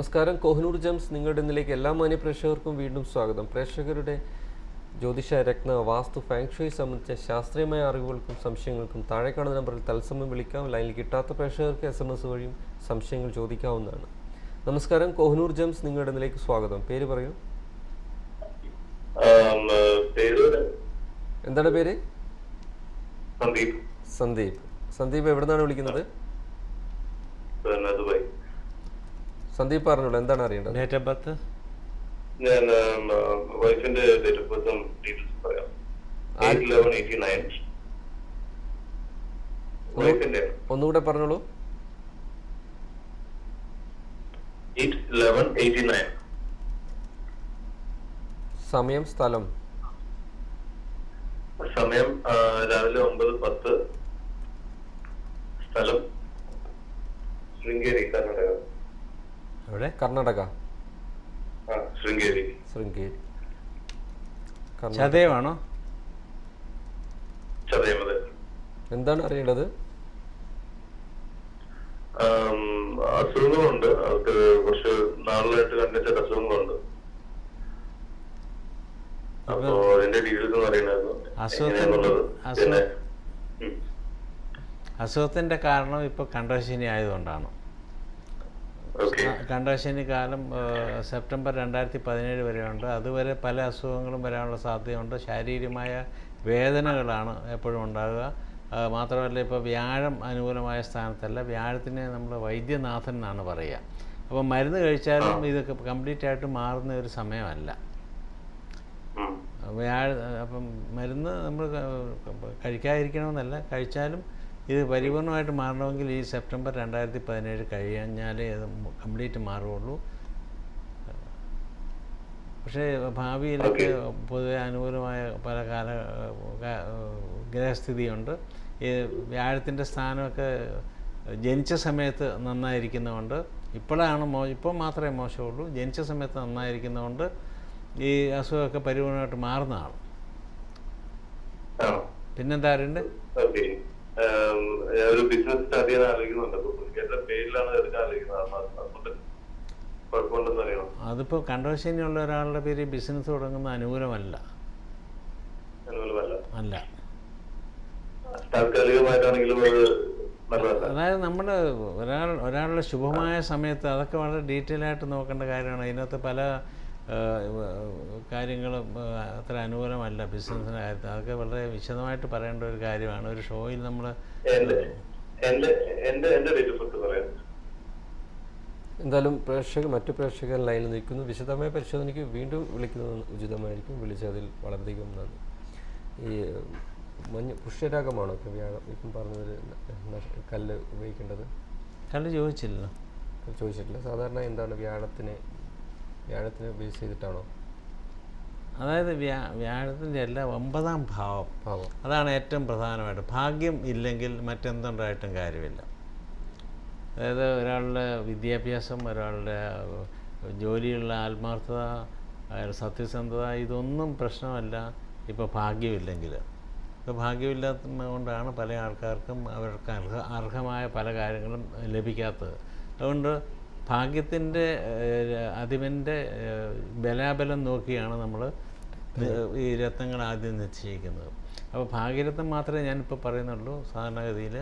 നമസ്കാരം. കോഹിനൂർ ജംസ് നിങ്ങളുടെ ഇന്നിലേക്ക് എല്ലാ മാന്യ പ്രേക്ഷകർക്കും വീണ്ടും സ്വാഗതം. പ്രേക്ഷകരുടെ ജ്യോതിഷ രത്ന വാസ്തു ഫാങ്ഷുയി സംബന്ധിച്ച ശാസ്ത്രീയമായ അറിവുകൾക്കും സംശയങ്ങൾക്കും താഴെ കാണുന്ന നമ്പറിൽ തത്സമയം വിളിക്കാം. ലൈനിൽ കിട്ടാത്ത പ്രേക്ഷകർക്ക് SMS വഴിയും സംശയങ്ങൾ ചോദിക്കാവുന്നതാണ്. നമസ്കാരം. കോഹിനൂർ ജംസ് നിങ്ങളുടെ ഇന്നിലേക്ക് സ്വാഗതം. പേര് പറയൂ. എന്താണ് പേര്? സന്ദീപ്. സന്ദീപ് എവിടെ നിന്നാണ് വിളിക്കുന്നത്? സന്ദീപ് പറഞ്ഞോളൂ, എന്താണ് അറിയേണ്ടത്? Date of birth? ഞാൻ വൈഫിന്റെ ഡേറ്റ് ഓഫ് ബർത്തും ഡീറ്റെയിൽസ് പറയാം. 8/11/89. വൈഫിന്റെ ഒന്നുകൂടെ പറഞ്ഞോളൂ. 8/11/89. സമയം, സ്ഥലം? സമയം രാവിലെ 9:10. സ്ഥലം ശൃംഗേരി, കർണാടക. എവിടെ? കർണാടക. ശൃംഗേരി. ചതയമാണോ? ചതയം. അതെ. എന്താണ് അറിയേണ്ടത്? അസുഖങ്ങളുണ്ട്. അവർക്ക് കുറച്ച് നാളിലായിട്ട് കണ്ടിച്ച അസുഖങ്ങളുണ്ട്. അപ്പോ അതിന്റെ ഡീറ്റെയിൽസ് അറിയണമായിരുന്നു. അസുഖത്തിന്റെ കാരണം ഇപ്പൊ കണ്ടശനി ആയതുകൊണ്ടാണ്. കണ്ടശനി കാലം സെപ്റ്റംബർ 2017 വരെയുണ്ട്. അതുവരെ പല അസുഖങ്ങളും വരാനുള്ള സാധ്യതയുണ്ട്. ശാരീരികമായ വേദനകളാണ് എപ്പോഴും ഉണ്ടാകുക. മാത്രമല്ല, ഇപ്പോൾ വ്യാഴം അനുകൂലമായ സ്ഥാനത്തല്ല. വ്യാഴത്തിനെ നമ്മൾ വൈദ്യനാഥൻ എന്നാണ് പറയുക. അപ്പോൾ മരുന്ന് കഴിച്ചാലും ഇതൊക്കെ കംപ്ലീറ്റ് ആയിട്ട് മാറുന്ന ഒരു സമയമല്ല. അപ്പം മരുന്ന് നമ്മൾ കഴിക്കാതിരിക്കണമെന്നല്ല, കഴിച്ചാലും ഇത് പരിപൂർണമായിട്ട് മാറണമെങ്കിൽ ഈ സെപ്റ്റംബർ 2017 കഴിഞ്ഞാലേ അത് കംപ്ലീറ്റ് മാറുകയുള്ളൂ. പക്ഷേ ഭാവിയിലൊക്കെ പൊതുവെ അനുകൂലമായ പല ഗ്രഹസ്ഥിതിയുണ്ട്. ഈ വ്യാഴത്തിൻ്റെ സ്ഥാനമൊക്കെ ജനിച്ച സമയത്ത് നന്നായിരിക്കുന്നതുകൊണ്ട് ഇപ്പം മാത്രമേ മോശമുള്ളൂ. ജനിച്ച സമയത്ത് നന്നായിരിക്കുന്നതുകൊണ്ട് ഈ അസുഖമൊക്കെ പരിപൂർണമായിട്ട് മാറുന്നതാണ്. പിന്നെന്താ അറിയണ്ടേ? ഒരു ബിസിനസ് സ്റ്റാർട്ട് ചെയ്യാൻ ആലോചിക്കുന്നുണ്ട്. എന്റെ പേരിലാണ് എടുക്കാൻ ആലോചിക്കുന്നത്. കുഴപ്പമുണ്ടെന്ന് അറിയണം. അതിപ്പോ കണ്ടശനിയുള്ള ഒരാളുടെ പേര് ബിസിനസ് തുടങ്ങുന്ന അനുകൂലമല്ല. അല്ല, താൽക്കാലികമായിട്ടാണെങ്കിലും അതായത് നമ്മൾ ഒരാളുടെ ശുഭമായ സമയത്ത് അതൊക്കെ വളരെ ഡീറ്റെയിൽ ആയിട്ട് നോക്കേണ്ട കാര്യമാണ്. അതിനകത്ത് പല കാര്യങ്ങളും അത്ര അനുകൂലമല്ല ബിസിനസ്സിൻ്റെ കാര്യത്തിൽ. അതൊക്കെ വളരെ വിശദമായിട്ട് പറയേണ്ട ഒരു കാര്യമാണ്. ഒരു ഷോയിൽ നമ്മൾ എന്തായാലും മറ്റു പ്രേക്ഷകർ ലൈനിൽ നിൽക്കുന്നു. വിശദമായ പരിശോധനയ്ക്ക് വീണ്ടും വിളിക്കുന്നത് ഉചിതമായിരിക്കും. വിളിച്ചതിൽ വളരെയധികം നന്ദി. ഈ പുഷ്യരാഗമാണോ ഇപ്പം വ്യാഴം ഇപ്പം പറഞ്ഞത് കല്ല് ഉപയോഗിക്കേണ്ടത്? കല്ല് ചോദിച്ചില്ലല്ലോ. ചോദിച്ചിട്ടില്ല. സാധാരണ എന്താണ് വ്യാഴത്തിനെ ബേസ് ചെയ്തിട്ടാണോ? അതായത് വ്യാഴത്തിൻ്റെ എല്ലാ 9ാം ഭാവം അതാണ് ഏറ്റവും പ്രധാനമായിട്ട്. ഭാഗ്യം ഇല്ലെങ്കിൽ മറ്റെന്തുണ്ടായിട്ടും കാര്യമില്ല. അതായത് ഒരാളുടെ വിദ്യാഭ്യാസം, ഒരാളുടെ ജോലിയുള്ള ആത്മാർത്ഥത, സത്യസന്ധത, ഇതൊന്നും പ്രശ്നമല്ല ഇപ്പോൾ ഭാഗ്യമില്ലെങ്കിൽ. ഇപ്പോൾ ഭാഗ്യമില്ലാത്ത കൊണ്ടാണ് പല ആൾക്കാർക്കും അവർക്ക് അർഹമായ പല കാര്യങ്ങളും ലഭിക്കാത്തത്. അതുകൊണ്ട് ഭാഗ്യത്തിൻ്റെ അധിപൻ്റെ ബലാബലം നോക്കിയാണ് നമ്മൾ ഈ രത്നങ്ങൾ ആദ്യം നിശ്ചയിക്കുന്നത്. അപ്പോൾ ഭാഗ്യരത്നം മാത്രമേ ഞാനിപ്പോൾ പറയുന്നുള്ളൂ. സാധാരണഗതിയിൽ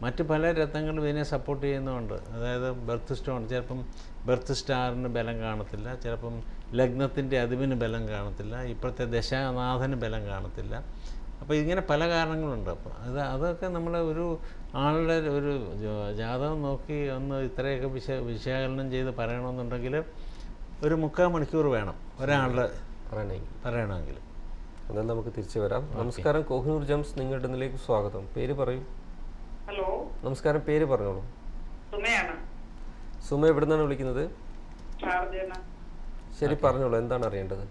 മറ്റ് പല രത്നങ്ങളും ഇതിനെ സപ്പോർട്ട് ചെയ്യുന്നുണ്ട്. അതായത് ബർത്ത് സ്റ്റോൺ, ചിലപ്പം ബർത്ത് സ്റ്റാറിന് ബലം കാണത്തില്ല, ചിലപ്പം ലഗ്നത്തിൻ്റെ അധിപന് ബലം കാണത്തില്ല, ഇപ്പോഴത്തെ ദശാനാഥന് ബലം കാണത്തില്ല. അപ്പോൾ ഇങ്ങനെ പല കാരണങ്ങളുണ്ട്. അപ്പോൾ അതൊക്കെ നമ്മൾ ഒരു ആളുടെ ഒരു ജാതകം നോക്കി ഒന്ന് ഇത്രയൊക്കെ വിശകലനം ചെയ്ത് പറയണമെന്നുണ്ടെങ്കിൽ ഒരു 3/4 മണിക്കൂർ വേണം ഒരാളുടെ പറയണമെങ്കിൽ. എന്നാൽ നമുക്ക് തിരിച്ചു വരാം. നമസ്കാരം. കോഹിനൂർ ജംസ് നിങ്ങളുടെ ഇന്നിലേക്ക് സ്വാഗതം. പേര് പറയൂ. ഹലോ. നമസ്കാരം. പേര് പറഞ്ഞോളൂ. സുമ എവിടെ നിന്നാണ് വിളിക്കുന്നത്? ശരി, പറഞ്ഞോളൂ, എന്താണ് അറിയേണ്ടത്?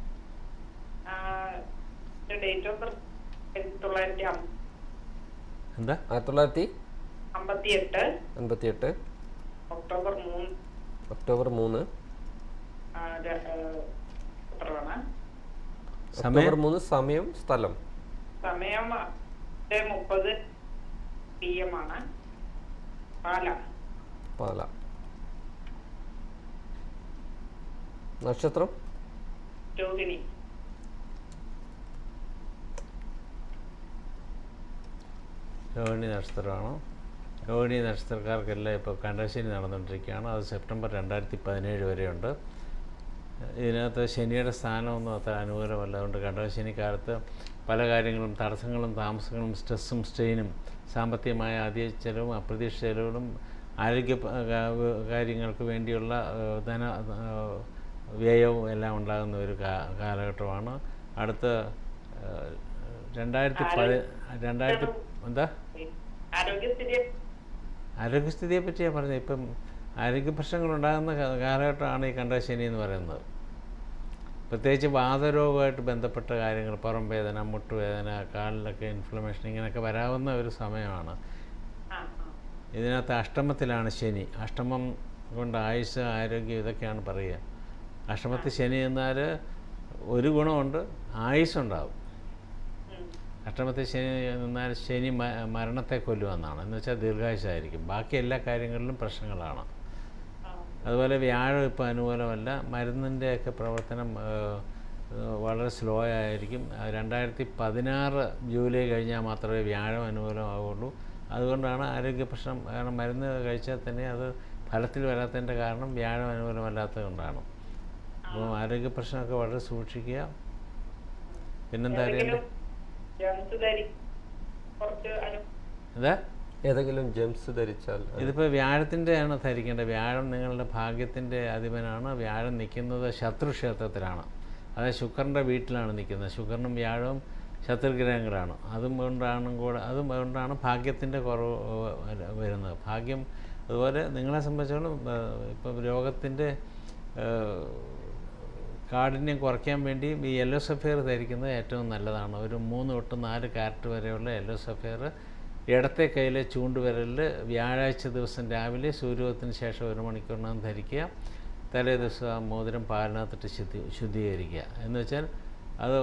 എന്താ? 1958 ഒക്ടോബർ 3. സമയം, സ്ഥലം? സമയം 30 PM ആണ്. പാല. നക്ഷത്രം? രോഹിണി. രോഹിണി നക്ഷത്രമാണ്. രോഹിണി നക്ഷത്രക്കാർക്കെല്ലാം ഇപ്പോൾ കണ്ടശനി നടന്നുകൊണ്ടിരിക്കുകയാണ്. അത് സെപ്റ്റംബർ 2017 വരെയുണ്ട്. ഇതിനകത്ത് ശനിയുടെ സ്ഥാനമൊന്നും അത്ര അനുകൂലമല്ല. അതുകൊണ്ട് കണ്ടശനി കാലത്ത് പല കാര്യങ്ങളും, തടസ്സങ്ങളും താമസങ്ങളും സ്ട്രെസ്സും സ്ട്രെയിനും, സാമ്പത്തികമായ അധിക ചെലവും അപ്രതീക്ഷിത ചെലവുകളും ആരോഗ്യ കാര്യങ്ങൾക്ക് വേണ്ടിയുള്ള ധന വ്യയവും എല്ലാം ഉണ്ടാകുന്ന ഒരു കാലഘട്ടമാണ്. അടുത്ത 2010 എന്താ ആരോഗ്യസ്ഥിതിയെ പറ്റിയാണ് പറഞ്ഞത്. ഇപ്പം ആരോഗ്യ പ്രശ്നങ്ങളുണ്ടാകുന്ന കാലഘട്ടമാണ് ഈ കണ്ടശനി എന്ന് പറയുന്നത്. പ്രത്യേകിച്ച് വാതരോഗമായിട്ട് ബന്ധപ്പെട്ട കാര്യങ്ങൾ, പുറം വേദന, മുട്ടുവേദന, കാലിലൊക്കെ ഇൻഫ്ലമേഷൻ, ഇങ്ങനെയൊക്കെ വരാവുന്ന ഒരു സമയമാണ്. ഇതിനകത്ത് അഷ്ടമത്തിലാണ് ശനി. അഷ്ടമം കൊണ്ട് ആയുസ്, ആരോഗ്യം ഇതൊക്കെയാണ് പറയുക. അഷ്ടമത്തിൽ ശനി എന്നാൽ ഒരു ഗുണമുണ്ട്, ആയുസ്സുണ്ടാവും. അഷ്ടമത്തിൽ ശനി എന്നാൽ ശനി മരണത്തെ കൊല്ലുമെന്നാണ്. എന്ന് വെച്ചാൽ ദീർഘായുസായിരിക്കും. ബാക്കി എല്ലാ കാര്യങ്ങളിലും പ്രശ്നങ്ങളാണ്. അതുപോലെ വ്യാഴം ഇപ്പോൾ അനുകൂലമല്ല. മരുന്നിൻ്റെയൊക്കെ പ്രവർത്തനം വളരെ സ്ലോ ആയിരിക്കും. 2016 ജൂലൈ കഴിഞ്ഞാൽ മാത്രമേ വ്യാഴം അനുകൂലമാവുള്ളൂ. അതുകൊണ്ടാണ് ആരോഗ്യ പ്രശ്നം. കാരണം മരുന്ന് കഴിച്ചാൽ തന്നെ അത് ഫലത്തിൽ വരാത്തതിൻ്റെ കാരണം വ്യാഴം അനുകൂലമല്ലാത്തത് കൊണ്ടാണ്. അപ്പോൾ ആരോഗ്യ പ്രശ്നമൊക്കെ വളരെ സൂക്ഷിക്കുക. പിന്നെന്താ അറിയണ്ടേ? അതാ ഏതെങ്കിലും ജെംസ് ധരിച്ചാൽ? ഇതിപ്പോൾ വ്യാഴത്തിൻ്റെയാണ് ധരിക്കേണ്ടത്. വ്യാഴം നിങ്ങളുടെ ഭാഗ്യത്തിൻ്റെ അധിപനാണ്. വ്യാഴം നിൽക്കുന്നത് ശത്രുക്ഷേത്രത്തിലാണ്. അതായത് ശുക്രൻ്റെ വീട്ടിലാണ് നിൽക്കുന്നത്. ശുക്രനും വ്യാഴവും ശത്രുഗ്രഹങ്ങളാണ്. അതുകൊണ്ടാണ് ഭാഗ്യത്തിൻ്റെ കുറവ് വരുന്നത്. ഭാഗ്യം അതുപോലെ നിങ്ങളെ സംബന്ധിച്ചോളം ഇപ്പം രോഗത്തിൻ്റെ കാഠിന്യം കുറയ്ക്കാൻ വേണ്ടി ഈ യെല്ലോ സഫയർ ധരിക്കുന്നത് ഏറ്റവും നല്ലതാണ്. ഒരു 3 തൊട്ട് 4 കാരറ്റ് വരെയുള്ള യെല്ലോ സഫയർ ഇടത്തെ കയ്യിലെ ചൂണ്ടുവിരലിൽ വ്യാഴാഴ്ച ദിവസം രാവിലെ സൂര്യോദയത്തിന് ശേഷം 1 മണിക്കൂറിനകം ധരിക്കുക. തലേ ദിവസം ആ മോതിരം പാലിനകത്തിട്ട് ശുദ്ധീകരിക്കുക. എന്ന് വെച്ചാൽ അത്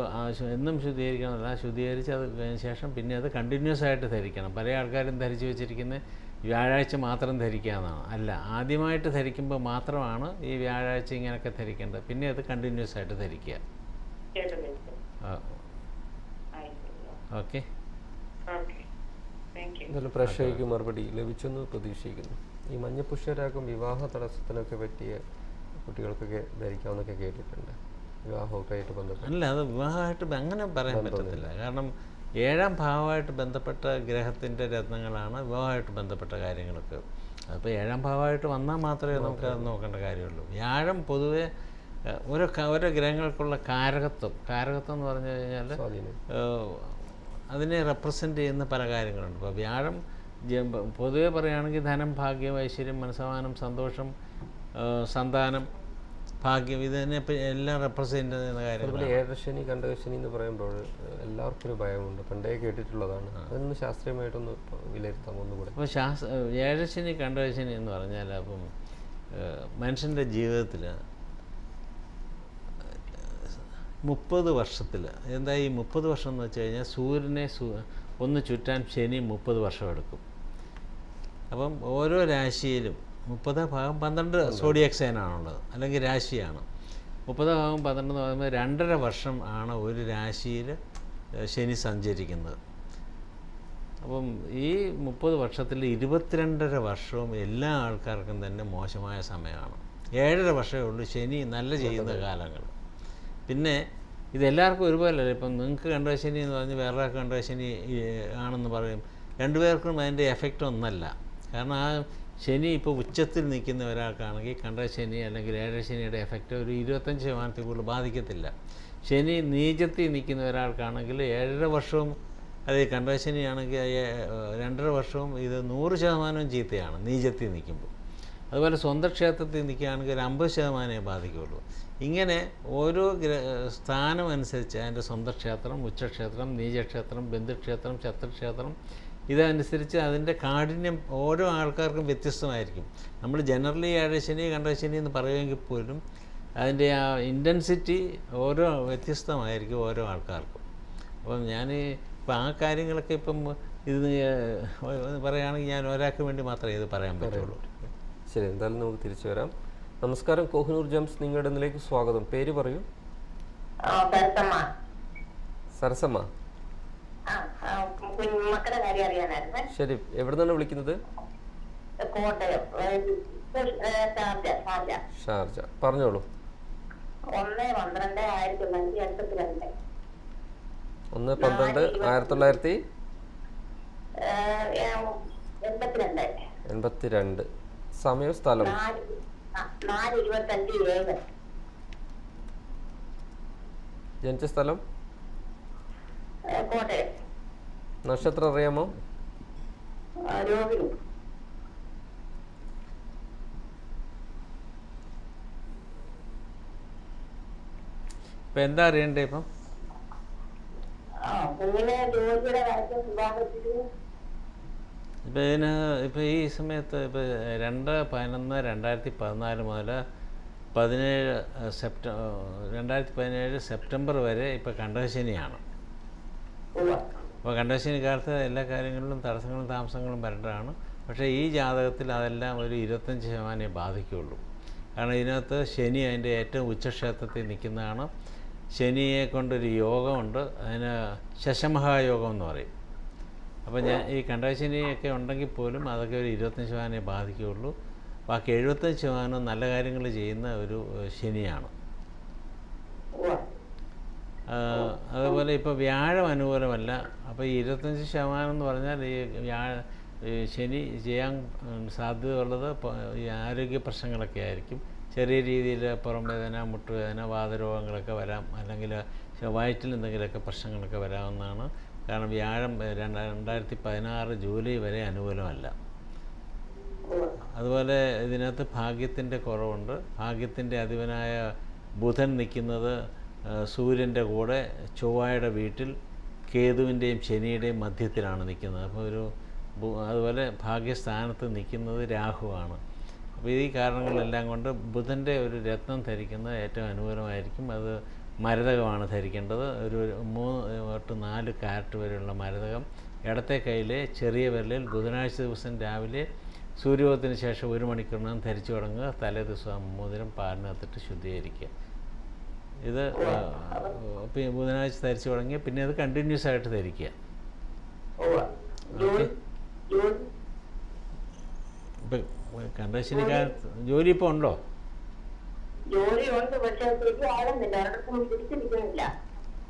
എന്നും ശുദ്ധീകരിക്കണമല്ല, ശുദ്ധീകരിച്ച് അത് കഴിഞ്ഞ ശേഷം പിന്നെ അത് കണ്ടിന്യൂസ് ആയിട്ട് ധരിക്കണം. പല ആൾക്കാരും ധരിച്ചു വെച്ചിരിക്കുന്നത് വ്യാഴാഴ്ച മാത്രം ധരിക്കാമെന്നാണ്. അല്ല, ആദ്യമായിട്ട് ധരിക്കുമ്പോൾ മാത്രമാണ് ഈ വ്യാഴാഴ്ച ഇങ്ങനെയൊക്കെ ധരിക്കേണ്ടത്. പിന്നെ അത് കണ്ടിന്യൂസ് ആയിട്ട് ധരിക്കുക. ഓക്കെ. എന്തായാലും പ്രേക്ഷകർക്ക് മറുപടി ലഭിച്ചെന്ന് പ്രതീക്ഷിക്കുന്നു. ഈ മഞ്ഞപ്പുഷ്യരാഗം വിവാഹ തടസ്സത്തിനൊക്കെ പറ്റിയ കുട്ടികൾക്കൊക്കെ ധരിക്കാമെന്നൊക്കെ കേട്ടിട്ടുണ്ട്. വിവാഹമൊക്കെ ആയിട്ട് ബന്ധപ്പെട്ട്. അല്ല, അത് വിവാഹമായിട്ട് അങ്ങനെ പറയാൻ പറ്റത്തില്ല. കാരണം 7ാം ഭാവമായിട്ട് ബന്ധപ്പെട്ട ഗ്രഹത്തിൻ്റെ രത്നങ്ങളാണ് വിവാഹമായിട്ട് ബന്ധപ്പെട്ട കാര്യങ്ങളൊക്കെ. അതിപ്പോൾ 7ാം ഭാവമായിട്ട് വന്നാൽ മാത്രമേ നമുക്ക് അത് നോക്കേണ്ട കാര്യമുള്ളൂ. വ്യാഴം പൊതുവെ ഓരോ ഗ്രഹങ്ങൾക്കുള്ള കാരകത്വം എന്ന് പറഞ്ഞു കഴിഞ്ഞാൽ അതിനെ റെപ്രസെൻ്റ് ചെയ്യുന്ന പല കാര്യങ്ങളുണ്ട്. ഇപ്പോൾ വ്യാഴം പൊതുവെ പറയുകയാണെങ്കിൽ ധനം, ഭാഗ്യം, ഐശ്വര്യം, മനസ്സമാനം, സന്തോഷം, സന്താനം, ഭാഗ്യം, ഇതിനെ എല്ലാം റെപ്രസെൻ്റ് ചെയ്യുന്ന കാര്യങ്ങൾ. അതുപോലെ ഏഴരശനി, കണ്ടകശനി എന്ന് പറയുമ്പോൾ എല്ലാവർക്കും ഒരു ഭയമുണ്ട്. പണ്ടേ കേട്ടിട്ടുള്ളതാണ്. അതൊന്ന് ശാസ്ത്രീയമായിട്ടൊന്ന് വിലയിരുത്താം ഒന്നുകൂടെ. അപ്പോൾ ഏഴരശനി, കണ്ടകശനി എന്ന് പറഞ്ഞാൽ അപ്പം മനുഷ്യൻ്റെ ജീവിതത്തിൽ 30 വർഷത്തിൽ എന്താ ഈ 30 വർഷം എന്ന് വെച്ച് കഴിഞ്ഞാൽ സൂര്യനെ ഒന്ന് ചുറ്റാൻ ശനി 30 വർഷം എടുക്കും. അപ്പം ഓരോ രാശിയിലും 30/12 സോഡിയാക് സൈനാണുള്ളത്, അല്ലെങ്കിൽ രാശിയാണ്. 30/12 എന്ന് പറയുമ്പോൾ 2.5 വർഷം ആണ് ഒരു രാശിയിൽ ശനി സഞ്ചരിക്കുന്നത്. അപ്പം ഈ 30 വർഷത്തിൽ 22.5 വർഷവും എല്ലാ ആൾക്കാർക്കും തന്നെ മോശമായ സമയമാണ്. 7.5 വർഷമേ ഉള്ളൂ ശനി നല്ല ചെയ്യുന്ന കാലങ്ങൾ. പിന്നെ ഇതെല്ലാവർക്കും ഒരുപോലെയല്ല. ഇപ്പം നിങ്ങൾക്ക് കണ്ടകശനി എന്ന് പറഞ്ഞ് വേറൊരാൾക്ക് കണ്ടകശനി ആണെന്ന് പറയും. രണ്ടുപേർക്കും അതിൻ്റെ എഫക്റ്റ് ഒന്നല്ല. കാരണം ആ ശനി ഇപ്പോൾ ഉച്ചത്തിൽ നിൽക്കുന്ന ഒരാൾക്കാണെങ്കിൽ കണ്ടകശനി അല്ലെങ്കിൽ ഏഴരശനിയുടെ എഫക്റ്റ് ഒരു 25% കൂടുതൽ ബാധിക്കത്തില്ല. ശനി നീചത്തിൽ നിൽക്കുന്ന ഒരാൾക്കാണെങ്കിൽ 7.5 വർഷവും, അതായത് കണ്ടകശനിയാണെങ്കിൽ 2.5 വർഷവും ഇത് 100% ചീത്തയാണ് നീചത്തിൽ നിൽക്കുമ്പോൾ. അതുപോലെ സ്വന്തം ക്ഷേത്രത്തിൽ നിൽക്കുകയാണെങ്കിൽ ഒരു 50% ബാധിക്കുകയുള്ളൂ. ഇങ്ങനെ ഓരോ സ്ഥാനം അനുസരിച്ച് അതിൻ്റെ സ്വന്തം ക്ഷേത്രം, ഉച്ചക്ഷേത്രം, നീചക്ഷേത്രം, ബന്ധുക്ഷേത്രം, ശത്രുക്ഷേത്രം, ഇതനുസരിച്ച് അതിൻ്റെ കാഠിന്യം ഓരോ ആൾക്കാർക്കും വ്യത്യസ്തമായിരിക്കും. നമ്മൾ ജനറലി ഏഴരശനി, കണ്ടകശനി എന്ന് പറയുമെങ്കിൽ പോലും അതിൻ്റെ ആ ഇൻറ്റൻസിറ്റി ഓരോ വ്യത്യസ്തമായിരിക്കും ഓരോ ആൾക്കാർക്കും. അപ്പം ഞാൻ ഇപ്പം ആ കാര്യങ്ങളൊക്കെ ഇപ്പം ഇത് പറയുകയാണെങ്കിൽ ഞാൻ ഒരാൾക്ക് വേണ്ടി മാത്രമേ ഇത് പറയാൻ പറ്റുള്ളൂ. ശരി, എന്തായാലും നമുക്ക് തിരിച്ചു വരാം. നമസ്കാരം, കോഹിനൂർ ജംസ് നിങ്ങളുടെ ഇതിലേക്ക് സ്വാഗതം. പേര് പറയൂ. സരസമ്മ. മക്കളുടെ കാര്യം അറിയാനായിരുന്നു. ശരി, എവിടെ നിന്നാണ് വിളിക്കുന്നത്? കോട്ടയം ഷാർജ. പറഞ്ഞോളൂ. 1/12/1982. 1/12/1982. 82. സമയം സ്ഥലം? 4:25 ജനിച്ച സ്ഥലം? കോട്ടയം. നക്ഷത്രം അറിയാമോ? രോഹിണി. ഇപ്പം എന്താ അറിയണ്ടേ ഇപ്പം? കുഞ്ഞിനെ ജോലിയുടെ കാര്യത്തിൽ വിവാഹത്തിന് ഇപ്പം ഈ സമയത്ത് ഇപ്പം 2/11/2014 മുതൽ 2017 സെപ്റ്റംബർ വരെ ഇപ്പോൾ കണ്ടകശനിയാണ്. അപ്പോൾ കണ്ടകശനി കാലത്ത് എല്ലാ കാര്യങ്ങളിലും തടസ്സങ്ങളും താമസങ്ങളും വരേണ്ടതാണ്. പക്ഷേ ഈ ജാതകത്തിൽ അതെല്ലാം ഒരു 25% ബാധിക്കുകയുള്ളൂ. കാരണം ഇതിനകത്ത് ശനി അതിൻ്റെ ഏറ്റവും ഉച്ചക്ഷേത്രത്തിൽ നിൽക്കുന്നതാണ്. ശനിയെ കൊണ്ടൊരു യോഗമുണ്ട്, അതിന് ശശമഹായോഗം എന്ന് പറയും. അപ്പോൾ ഞാൻ ഈ കണ്ടകശനിയൊക്കെ ഉണ്ടെങ്കിൽ പോലും അതൊക്കെ ഒരു 25% ബാധിക്കുകയുള്ളൂ. ബാക്കി 75% നല്ല കാര്യങ്ങൾ ചെയ്യുന്ന ഒരു ശനിയാണ്. അതുപോലെ ഇപ്പോൾ വ്യാഴം അനുകൂലമല്ല. അപ്പോൾ ഈ 25% എന്ന് പറഞ്ഞാൽ ഈ ശനി ചെയ്യാൻ സാധ്യതയുള്ളത് ഈ ആരോഗ്യ പ്രശ്നങ്ങളൊക്കെ ആയിരിക്കും. ചെറിയ രീതിയിൽ പുറം വേദന, മുട്ടുവേദന, വാതരോഗങ്ങളൊക്കെ വരാം, അല്ലെങ്കിൽ വയറ്റിൽ എന്തെങ്കിലുമൊക്കെ പ്രശ്നങ്ങളൊക്കെ വരാവുന്നതാണ്. കാരണം വ്യാഴം 2016 ജൂലൈ വരെ അനുകൂലമല്ല. അതുപോലെ ഇതിനകത്ത് ഭാഗ്യത്തിൻ്റെ കുറവുണ്ട്. ഭാഗ്യത്തിൻ്റെ അധിപനായ ബുധൻ നിൽക്കുന്നത് സൂര്യൻ്റെ കൂടെ ചൊവ്വയുടെ വീട്ടിൽ കേതുവിൻ്റെയും ശനിയുടെയും മധ്യത്തിലാണ് നിൽക്കുന്നത്. അപ്പോൾ അതുപോലെ ഭാഗ്യസ്ഥാനത്ത് നിൽക്കുന്നത് രാഹുവാണ്. അപ്പോൾ ഈ കാരണങ്ങളെല്ലാം കൊണ്ട് ബുധൻ്റെ ഒരു രത്നം ധരിക്കുന്നത് ഏറ്റവും അനുകൂലമായിരിക്കും. അത് മരതകമാണ് ധരിക്കേണ്ടത്. ഒരു 3-4 കാരറ്റ് വരെയുള്ള മരതകം ഇടത്തെ കയ്യിലെ ചെറിയ വിരലിൽ ബുധനാഴ്ച ദിവസം രാവിലെ സൂര്യോദയത്തിന് ശേഷം 1 മണിക്കൂറിനകം ധരിച്ചു തുടങ്ങുക. തലേ ദിവസം മോതിരം പാലിനകത്തിട്ട് ശുദ്ധീകരിക്കുക. ഇത് ബുധനാഴ്ച ധരിച്ചു തുടങ്ങിയ പിന്നെ അത് കണ്ടിന്യൂസ് ആയിട്ട് ധരിക്കുക. ഇപ്പം കണ്ടകശനിക്കാലത്ത് ജോലി ഇപ്പോൾ ഉണ്ടോ?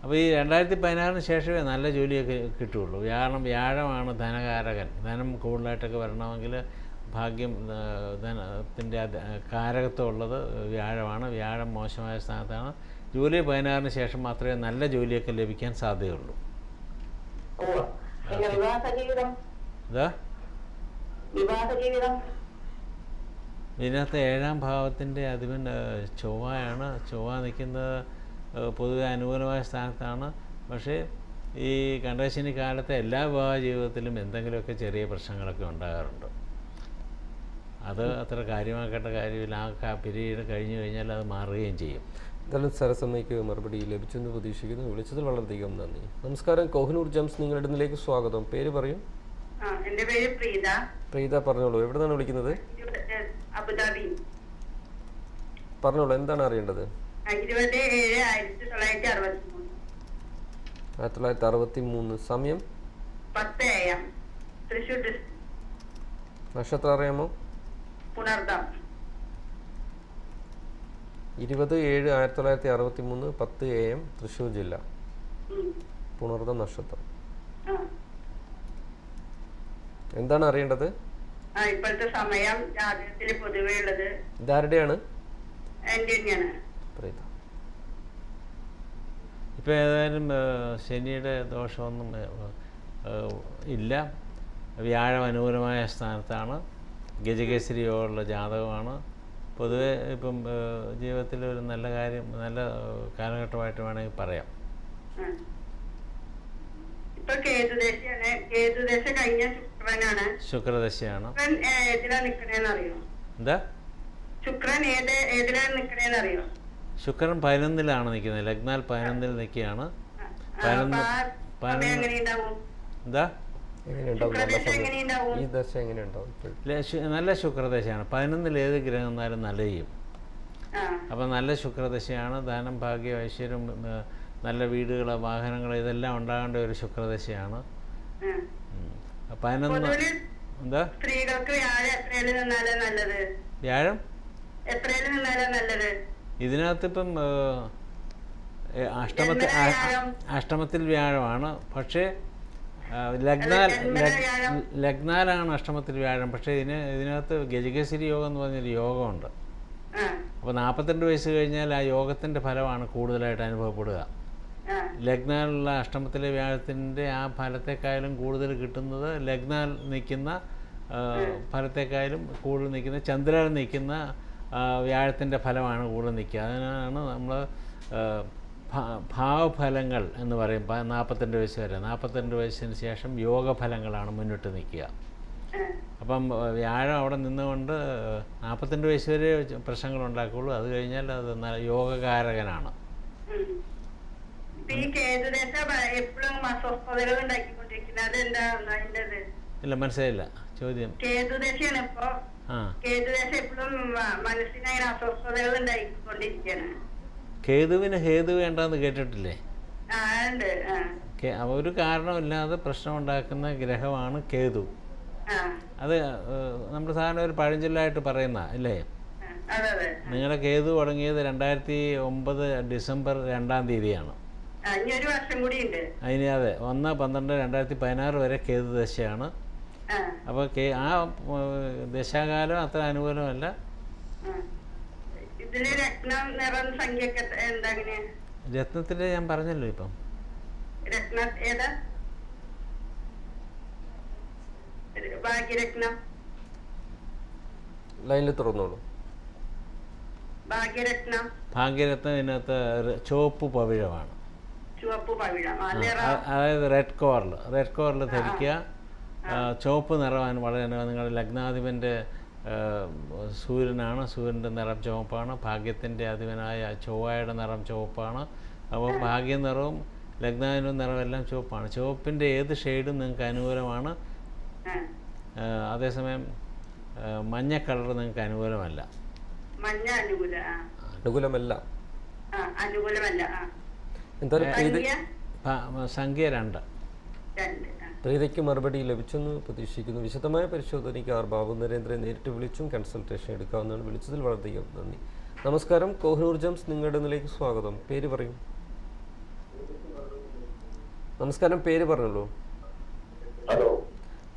അപ്പോൾ ഈ 2016 ശേഷമേ നല്ല ജോലിയൊക്കെ കിട്ടുകയുള്ളൂ. കാരണം വ്യാഴമാണ് ധനകാരകൻ. ധനം കൂടുതലായിട്ടൊക്കെ വരണമെങ്കിൽ ഭാഗ്യം ധനത്തിൻ്റെ കാരകത്വം ഉള്ളത് വ്യാഴമാണ്. വ്യാഴം മോശമായ സ്ഥാനത്താണ്. ജൂലൈ 16 ശേഷം മാത്രമേ നല്ല ജോലിയൊക്കെ ലഭിക്കാൻ സാധ്യതയുള്ളൂ. ഇതിനകത്ത് 7ാം ഭാവത്തിൻ്റെ അധിപൻ ചൊവ്വയാണ്. ചൊവ്വ നിൽക്കുന്നത് പൊതുവെ അനുകൂലമായ സ്ഥാനത്താണ്. പക്ഷേ ഈ കണ്ടകശനി കാലത്തെ എല്ലാ വിവാഹ ജീവിതത്തിലും എന്തെങ്കിലുമൊക്കെ ചെറിയ പ്രശ്നങ്ങളൊക്കെ ഉണ്ടാകാറുണ്ട്. അത് അത്ര കാര്യമാക്കേണ്ട കാര്യമില്ല. ആ പീരീഡ് കഴിഞ്ഞു കഴിഞ്ഞാൽ അത് മാറുകയും ചെയ്യും. എന്തായാലും സരസമ്മയ്ക്ക് മറുപടി ലഭിച്ചെന്ന് പ്രതീക്ഷിക്കുന്നു. വിളിച്ചതിൽ വളരെയധികം നന്ദി. നമസ്കാരം, കോഹിനൂർ ജംസ് നിങ്ങളുടെ ഇതിലേക്ക് സ്വാഗതം. പേര് പറയൂ. എന്റെ പേര് പ്രീത. പ്രീത, പറഞ്ഞോളൂ. എവിടെ നിന്നാണ് വിളിക്കുന്നത്? അബുദാബി. പറഞ്ഞോളൂ, എന്താണ് അറിയേണ്ടത്? 27/1963. സമയം 10 AM. തൃശ്ശൂർ ഡിസ്ട്രിക്ട്. നക്ഷത്രം അറിയാമോ? പുണർദം. 20/7/1963 10 AM, തൃശ്ശൂർ ജില്ല, പുണർദം നക്ഷത്രം. എന്താണ് അറിയേണ്ടത്? ഇപ്പോഴത്തെ സമയം ജാതകത്തിൽ പൊതുവേ ഉള്ളത്. ഇതാരുടെയാണ്? എന്റെ തന്നെയാണ്. ഇപ്പോൾ ഏതായാലും ശനിയുടെ ദോഷമൊന്നും ഇല്ല. വ്യാഴം അനുകൂലമായ സ്ഥാനത്താണ്. ഗജകേസരി യോഗമുള്ള ജാതകമാണ്. പൊതുവെ ഇപ്പം ജീവിതത്തിൽ ഒരു നല്ല കാര്യം, നല്ല കാലഘട്ടമായിട്ട് വേണമെങ്കിൽ പറയാം. ഇപ്പൊ കേതുദശയാണ്. കേതുദശ കഴിഞ്ഞ ശുക്രനാണ്. ശുക്രദശയാണ്. ഏതിലാ നിക്കണേന്ന് അറിയോ? എന്താ? ശുക്രൻ ഏതിലാണ് നിക്കണേന്ന് അറിയോ? ശുക്രൻ 11-ലാണ് നിൽക്കുന്നത്. ലഗ്നാൽ 11-ൽ നിൽക്കുകയാണ്. എന്താ? നല്ല ശുക്രദശയാണ്. 11-ൽ ഏത് ഗ്രഹം വന്നാലും നല്ല ചെയ്യും. അപ്പം നല്ല ശുക്രദശയാണ്. ധനം, ഭാഗ്യം, ഐശ്വര്യം, നല്ല വീടുകൾ, വാഹനങ്ങൾ ഇതെല്ലാം ഉണ്ടാകേണ്ട ഒരു ശുക്രദശയാണ്. 11 എന്താ സ്ത്രീകൾക്ക് വ്യാഴം എത്രയില് നിന്നാലേ നല്ലത്? വ്യാഴം എത്രയില് നിന്നാലേ നല്ലത്? ഇതിനകത്തിപ്പം അഷ്ടമത്തിൽ വ്യാഴമാണ്. പക്ഷേ ലഗ്നാലാണ് അഷ്ടമത്തിൽ വ്യാഴം. പക്ഷേ ഇതിനകത്ത് ഗജകേസരി യോഗം എന്ന് പറഞ്ഞൊരു യോഗമുണ്ട്. അപ്പോൾ 42 വയസ്സ് കഴിഞ്ഞാൽ ആ യോഗത്തിൻ്റെ ഫലമാണ് കൂടുതലായിട്ട് അനുഭവപ്പെടുക. ലഗ്നാലുള്ള അഷ്ടമത്തിലെ വ്യാഴത്തിൻ്റെ ആ ഫലത്തെക്കാളും കൂടുതൽ കിട്ടുന്നത് ലഗ്നാൽ നിൽക്കുന്ന ഫലത്തെക്കാളും കൂടുതൽ നിൽക്കുന്ന ചന്ദ്രൻ നിൽക്കുന്ന വ്യാഴത്തിൻ്റെ ഫലമാണ് കൂടുതൽ നിൽക്കുക. അതിനാണ് നമ്മൾ ഭാവഫലങ്ങൾ എന്ന് പറയും. 42 വയസ്സ് വരെ, 42 വയസ്സിന് ശേഷം യോഗഫലങ്ങളാണ് മുന്നിട്ട് നിൽക്കുക. അപ്പം വ്യാഴം അവിടെ നിന്നുകൊണ്ട് 42 വയസ്സ് വരെ പ്രശ്നങ്ങൾ ഉണ്ടാക്കുകയുള്ളൂ. അത് കഴിഞ്ഞാൽ അത് യോഗകാരകനാണ്. ഇല്ല, മനസ്സിലായില്ല ചോദ്യം. കേതുവിന് ഹേതു വേണ്ടെന്ന് കേട്ടിട്ടില്ലേ? ഒരു കാരണമില്ലാതെ പ്രശ്നമുണ്ടാക്കുന്ന ഗ്രഹമാണ് കേതു. അത് നമ്മൾ സാധാരണ ഒരു പഴഞ്ചൊല്ലായിട്ട് പറയുന്ന അല്ലേ? നിങ്ങളുടെ കേതു തുടങ്ങിയത് 2009 ഡിസംബർ 2-ാം തീയതിയാണ്. അതിന് അതെ 1/12/2016 വരെ കേതു ദശയാണ്. അപ്പോൾ ആ ദശാകാലം അത്ര അനുകൂലമല്ല. രത്നത്തിൻ്റെ ഞാൻ പറഞ്ഞല്ലോ ഇപ്പം. ലൈനിൽ തുറന്നോളൂ. ഭാഗ്യരത്നം ഇതിനകത്ത് ചുവപ്പ് പവിഴമാണ്. അതായത് റെഡ് കോറിൽ ധരിക്കുക. ചുവപ്പ് നിറമാണ് വളരെ നിങ്ങളുടെ ലഗ്നാധിപൻ്റെ സൂര്യനാണ്. സൂര്യൻ്റെ നിറം ചുവപ്പാണ്. ഭാഗ്യത്തിൻ്റെ അധിപനായ ചൊവ്വയുടെ നിറം ചുവപ്പാണ്. അപ്പോൾ ഭാഗ്യ നിറവും ലഗ്നാധിപൻ്റെ നിറവും എല്ലാം ചുവപ്പാണ്. ചുവപ്പിൻ്റെ ഏത് ഷെയ്ഡും നിങ്ങൾക്ക് അനുകൂലമാണ്. അതേസമയം മഞ്ഞ കളർ നിങ്ങൾക്ക് അനുകൂലമല്ല. സംഖ്യ 2. പ്രീതയ്ക്ക് മറുപടി ലഭിച്ചെന്ന് പ്രതീക്ഷിക്കുന്നു. വിശദമായ പരിശോധനയ്ക്ക് ബാബു നരേന്ദ്രൻ നേരിട്ട് വിളിച്ചും കൺസൾട്ടേഷൻ എടുക്കാവുന്നതാണ്. വിളിച്ചതിൽ വളരെയധികം നന്ദി. നമസ്കാരം. കോഹിനൂർ ജംസ് നിങ്ങളുടെ ഇതിലേക്ക് സ്വാഗതം. പേര് പറയൂ. നമസ്കാരം, പേര് പറഞ്ഞോളൂ.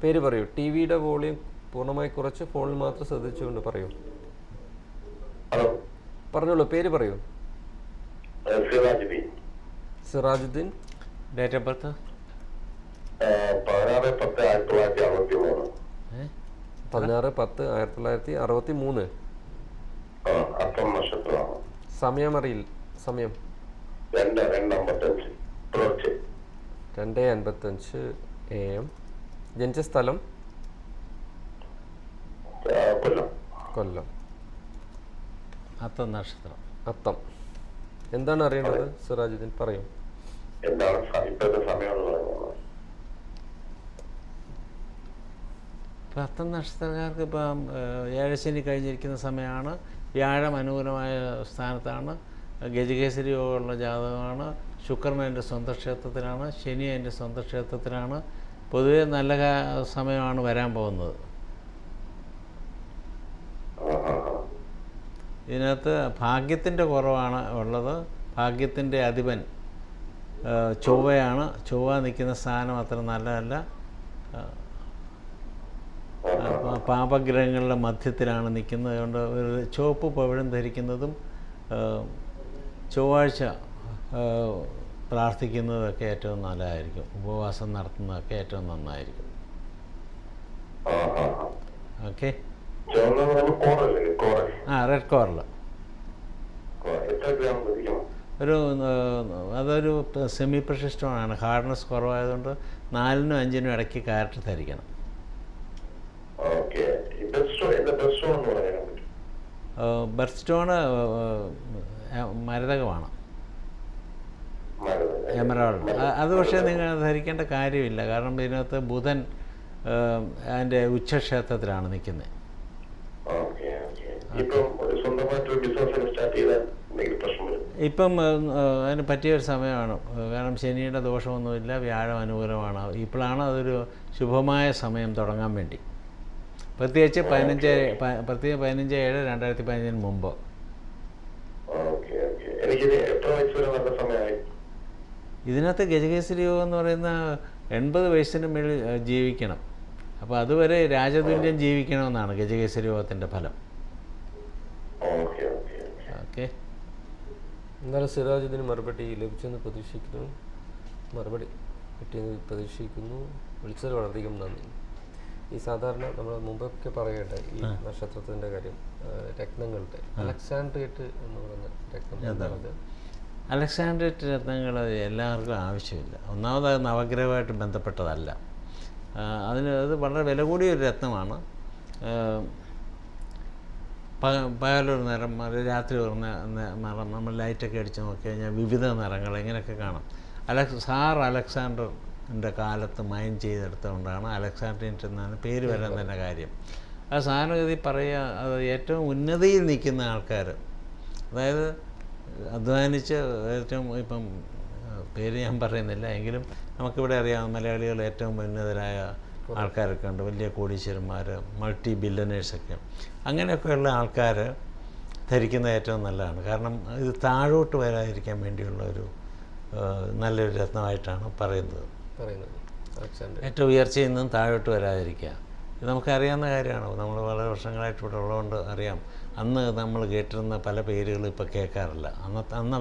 പേര് പറയൂ. ടി വിയുടെ വോളിയം പൂർണ്ണമായി കുറച്ച് ഫോണിൽ മാത്രം ശ്രദ്ധിച്ചുകൊണ്ട് പറയൂ. പറഞ്ഞോളൂ, പേര് പറയൂ. സിറാജുദ്ദീൻ. Date of birth 16/10/1963. സമയം അറിയില്ല. സമയം 2:55 AM. ജനിച്ച സ്ഥലം കൊല്ലം. അത്തം നക്ഷത്രം. അത്തം. എന്താണ് അറിയേണ്ടത് സിറാജുദ്ദീൻ? പറയൂ. അത്തം നക്ഷത്രക്കാർക്ക് ഇപ്പം ഏഴശനി കഴിഞ്ഞിരിക്കുന്ന സമയമാണ്. വ്യാഴം അനുകൂലമായ സ്ഥാനത്താണ്. ഗജകേസരി യോഗമുള്ള ജാതകമാണ്. ശുക്രൻ എൻ്റെ സ്വന്തം ക്ഷേത്രത്തിലാണ്. ശനി എൻ്റെ സ്വന്തം ക്ഷേത്രത്തിലാണ്. പൊതുവെ നല്ല സമയമാണ് വരാൻ പോകുന്നത്. ഇതിനകത്ത് ഭാഗ്യത്തിൻ്റെ കുറവാണ് ഉള്ളത്. ഭാഗ്യത്തിൻ്റെ അധിപൻ ചൊവ്വയാണ്. ചൊവ്വ നിൽക്കുന്ന സ്ഥാനം അത്ര നല്ലതല്ല. പാപഗ്രഹങ്ങളുടെ മധ്യത്തിലാണ് നിൽക്കുന്നത്. അതുകൊണ്ട് ഒരു ചുവപ്പ് പവിഴം ധരിക്കുന്നതും ചൊവ്വാഴ്ച പ്രാർത്ഥിക്കുന്നതൊക്കെ ഏറ്റവും നല്ലതായിരിക്കും. ഉപവാസം നടത്തുന്നതൊക്കെ ഏറ്റവും നന്നായിരിക്കും. ഓക്കെ. റെഡ് കോറിൽ അതൊരു സെമി പ്രശിഷ്ടമാണ്. ഹാർഡ്നെസ് കുറവായതുകൊണ്ട് 4-നും 5-നും ഇടയ്ക്ക് ക്യാരറ്റ് ധരിക്കണം. ബെർത്ത് സ്റ്റോണ് മരതകമാണ്, എമറാൾഡ്. അത് പക്ഷേ നിങ്ങൾ ധരിക്കേണ്ട കാര്യമില്ല. കാരണം ഇതിനകത്ത് ബുധൻ അതിൻ്റെ ഉച്ചക്ഷേത്രത്തിലാണ് നിൽക്കുന്നത്. മറ്റൊരു ബിസിനസ് സ്റ്റാർട്ട് ചെയ്താൽ എന്തെങ്കിലും പ്രശ്നം വരും? ഇപ്പം അതിന് പറ്റിയൊരു സമയമാണ്. കാരണം ശനിയുടെ ദോഷമൊന്നുമില്ല, വ്യാഴം അനുകൂലമാണ്. ഇപ്പോഴാണ് അതൊരു ശുഭമായ സമയം തുടങ്ങാൻ വേണ്ടി. പ്രത്യേകിച്ച് 15/7/2015 മുമ്പ്. എനിക്കിത് എത്ര വയസ്സ് വരെ നല്ല സമയമായി? ഇതിനകത്ത് ഗജകേസരി യോഗം എന്ന് പറയുന്ന 80 വയസ്സിന് മേളിൽ ജീവിക്കണം. അപ്പോൾ അതുവരെ രാജതുല്യം ജീവിക്കണമെന്നാണ് ഗജകേസരി യോഗത്തിൻ്റെ ഫലം. ഓക്കെ. എന്നാലും സിറാജ് ഇതിന് മറുപടി ലഭിച്ചെന്ന് പ്രതീക്ഷിക്കുന്നു. മറുപടി കിട്ടിയെന്ന് പ്രതീക്ഷിക്കുന്നു. വിളിച്ചത് വളരെയധികം നന്ദി. ഈ സാധാരണ നമ്മൾ മുമ്പൊക്കെ പറയേണ്ട ഈ നക്ഷത്രത്തിൻ്റെ കാര്യം, രത്നങ്ങളുടെ അലക്സാൻഡ്രിയേറ്റ് എന്ന് പറയുന്ന രത്നം. അലക്സാൻഡ്രിയേറ്റ് രത്നങ്ങൾ എല്ലാവർക്കും ആവശ്യമില്ല. ഒന്നാമത് അത് നവഗ്രഹമായിട്ട് ബന്ധപ്പെട്ടതല്ല. അത് വളരെ വില കൂടിയൊരു രത്നമാണ്. പകലൊരു നിറം, രാത്രി ഒരു നിറം, നമ്മൾ ലൈറ്റൊക്കെ അടിച്ച് നോക്കി കഴിഞ്ഞാൽ വിവിധ നിറങ്ങൾ ഇങ്ങനെയൊക്കെ കാണാം. സാർ അലക്സാണ്ടറിൻ്റെ കാലത്ത് മൈൻ ചെയ്തെടുത്തുകൊണ്ടാണ് അലക്സാൻഡ്രിയറ്റ് എന്നാണ് പേര് വരാൻ തന്നെ കാര്യം. ആ സാധാരണഗതി പറയുക, അത് ഏറ്റവും ഉന്നതിയിൽ നിൽക്കുന്ന ആൾക്കാർ, അതായത് അധ്വാനിച്ച് ഏറ്റവും, ഇപ്പം പേര് ഞാൻ പറയുന്നില്ല എങ്കിലും നമുക്കിവിടെ അറിയാം, മലയാളികൾ ഏറ്റവും ഉന്നതരായ ആൾക്കാരൊക്കെ ഉണ്ട്, വലിയ കോടീശ്വരന്മാർ, മൾട്ടി ബില്യനേഴ്സൊക്കെ. അങ്ങനെയൊക്കെയുള്ള ആൾക്കാർ ധരിക്കുന്നത് ഏറ്റവും നല്ലതാണ്. കാരണം ഇത് താഴോട്ട് വരാതിരിക്കാൻ വേണ്ടിയുള്ള ഒരു നല്ലൊരു രത്നമായിട്ടാണ് പറയുന്നത്. ഏറ്റവും ഉയർച്ചയിൽ നിന്നും താഴോട്ട് വരാതിരിക്കുക, ഇത് നമുക്കറിയാവുന്ന കാര്യമാണ്. നമ്മൾ വളരെ വർഷങ്ങളായിട്ട് ഇവിടെ ഉള്ളതുകൊണ്ട് അറിയാം. അന്ന് നമ്മൾ കേട്ടിരുന്ന പല പേരുകളും ഇപ്പോൾ കേൾക്കാറില്ല. അന്ന്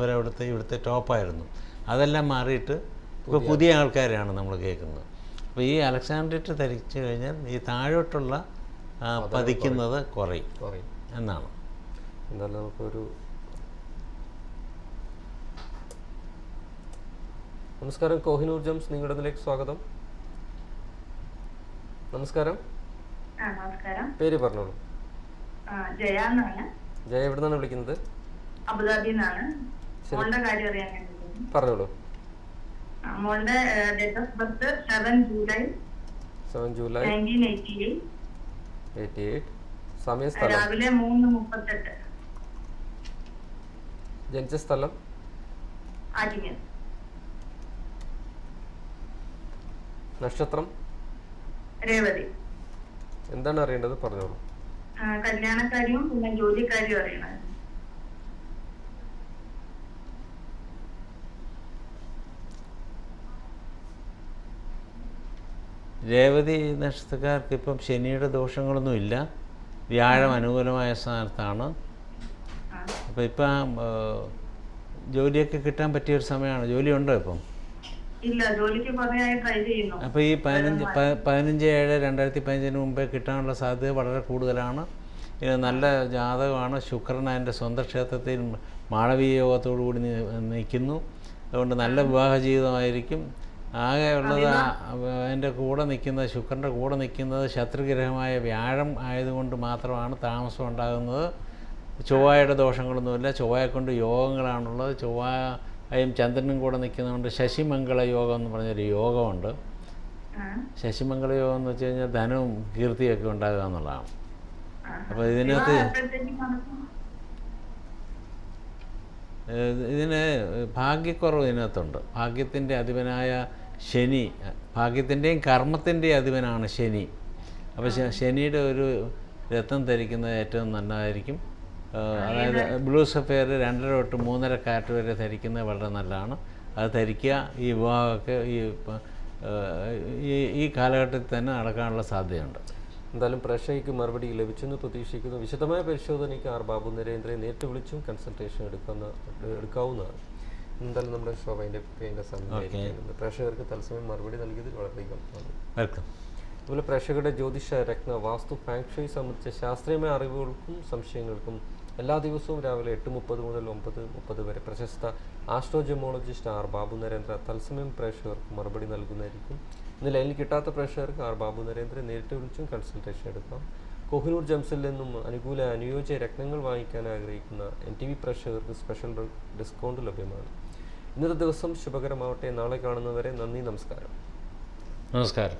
ഇവിടുത്തെ ടോപ്പായിരുന്നു. അതെല്ലാം മാറിയിട്ട് ഇപ്പോൾ പുതിയ ആൾക്കാരെയാണ് നമ്മൾ കേൾക്കുന്നത്. അപ്പോൾ ഈ അലക്സാൻഡ്രിയേറ്റ് ധരിച്ചു കഴിഞ്ഞാൽ ഈ താഴോട്ടുള്ള പതിക്കുന്നത് കുറയും എന്നാണ്. എന്തായാലും നമുക്കൊരു നമസ്കാരം. കോഹിനൂർ ജംസ്, നിങ്ങളുടെ ഇതിലേക്ക് സ്വാഗതം. നമസ്കാരം. നമസ്കാരം. പേര് പറഞ്ഞോളൂ. ജയ എന്നാണ്. ജയ എവിടെ നിന്നാണ് വിളിക്കുന്നത്? അബുദാബിയിൽ നിന്നാണ്. മോളുടെ കാര്യം അറിയാൻ പറഞ്ഞോളൂ. മോളുടെ ഡേറ്റ് ഓഫ് ബർത്ത് 7 ജൂലൈ 1988. സമയം, സ്ഥലം? രാവിലെ 3:38. ജനിച്ച സ്ഥലം? ആറ്റിങ്ങൽ. നക്ഷത്രം? രേവതി. എന്താണ് അറിയേണ്ടത്? പറഞ്ഞോളൂ. കല്യാണക്കാരിയും പിന്നെ ജോലിക്കാരിയും അറിയണം. രേവതി നക്ഷത്രക്കാർക്ക് ഇപ്പം ശനിയുടെ ദോഷങ്ങളൊന്നുമില്ല. വ്യാഴം അനുകൂലമായ സ്ഥാനത്താണ്. അപ്പോൾ ഇപ്പം ജോലിയൊക്കെ കിട്ടാൻ പറ്റിയൊരു സമയമാണ്. ജോലിയുണ്ടോ ഇപ്പം? ഇല്ല, ജോലിക്ക് കുറേയായി ട്രൈ ചെയ്യുന്നു. അപ്പോൾ ഈ 15/7/2015 മുമ്പേ കിട്ടാനുള്ള സാധ്യത വളരെ കൂടുതലാണ്. ഇത് നല്ല ജാതകമാണ്. ശുക്രൻ അതിൻ്റെ സ്വന്തം ക്ഷേത്രത്തിൽ മാളവീയ യോഗത്തോടു കൂടി നിൽക്കുന്നു. അതുകൊണ്ട് നല്ല വിവാഹ ജീവിതമായിരിക്കും. ആകെ ഉള്ളത് അതിൻ്റെ കൂടെ നിൽക്കുന്നത്, ശുക്രൻ്റെ കൂടെ നിൽക്കുന്നത് ശത്രുഗ്രഹമായ വ്യാഴം ആയതുകൊണ്ട് മാത്രമാണ് താമസം ഉണ്ടാകുന്നത്. ചൊവ്വയുടെ ദോഷങ്ങളൊന്നുമില്ല. ചൊവ്വയെ കൊണ്ട് യോഗങ്ങളാണുള്ളത്. ചൊവ്വയും ചന്ദ്രനും കൂടെ നിൽക്കുന്നതുകൊണ്ട് ശശിമംഗള യോഗം എന്ന് പറഞ്ഞൊരു യോഗമുണ്ട്. ശശിമംഗള യോഗം എന്ന് വെച്ച് കഴിഞ്ഞാൽ ധനവും കീർത്തിയൊക്കെ ഉണ്ടാകുക എന്നുള്ളതാണ്. അപ്പോൾ ഇതിന് ഭാഗ്യക്കുറവ് ഇതിനകത്തുണ്ട്. ഭാഗ്യത്തിൻ്റെ അധിപനായ ശനി, ഭാഗ്യത്തിൻ്റെയും കർമ്മത്തിൻ്റെയും അധിപനാണ് ശനി. അപ്പോൾ ശനിയുടെ ഒരു രത്നം ധരിക്കുന്നത് ഏറ്റവും നല്ലതായിരിക്കും. അതായത് ബ്ലൂ സഫയർ 2.5 തൊട്ട് 3.5 കാരറ്റ് വരെ ധരിക്കുന്നത് വളരെ നല്ലതാണ്. അത് ധരിക്കുക. ഈ വിവാഹമൊക്കെ ഈ കാലഘട്ടത്തിൽ തന്നെ നടക്കാനുള്ള സാധ്യതയുണ്ട്. എന്തായാലും പ്രേക്ഷകയ്ക്ക് മറുപടി ലഭിച്ചെന്ന് പ്രതീക്ഷിക്കുന്നു. വിശദമായ പരിശോധനയ്ക്ക് ആർ ബാബു നരേന്ദ്രയെ നേരിട്ട് വിളിച്ചും കൺസൾട്ടേഷൻ എടുക്കാവുന്നതാണ്. എന്തായാലും നമ്മുടെ ഷോ അതിൻ്റെ സമയം പ്രേക്ഷകർക്ക് തത്സമയം മറുപടി നൽകിയതിൽ വളരെയധികം വെൽക്കം. അതുപോലെ പ്രേക്ഷകരുടെ ജ്യോതിഷ, രത്ന, വാസ്തു, ഫാങ്ഷുയി സംബന്ധിച്ച ശാസ്ത്രീയമായ അറിവുകൾക്കും സംശയങ്ങൾക്കും എല്ലാ ദിവസവും രാവിലെ 8:30 മുതൽ 9:30 വരെ പ്രശസ്ത ആസ്ട്രോജമോളജിസ്റ്റ് ആർ ബാബു നരേന്ദ്ര തത്സമയം പ്രേക്ഷകർക്ക് മറുപടി നൽകുന്നതായിരിക്കും. ഇന്ന് ലൈനിൽ കിട്ടാത്ത പ്രേക്ഷകർക്ക് ആർ ബാബു നരേന്ദ്രൻ നേരിട്ട് വിളിച്ചും കൺസൾട്ടേഷൻ എടുക്കാം. കോഹിനൂർ ജംസിൽ നിന്നും അനുയോജ്യ രത്നങ്ങൾ വാങ്ങിക്കാൻ ആഗ്രഹിക്കുന്ന NTV പ്രേക്ഷകർക്ക് സ്പെഷ്യൽ ഡിസ്കൗണ്ട് ലഭ്യമാണ്. ഇന്നത്തെ ദിവസം ശുഭകരമാവട്ടെ. നാളെ കാണുന്നവരെ നന്ദി, നമസ്കാരം. നമസ്കാരം.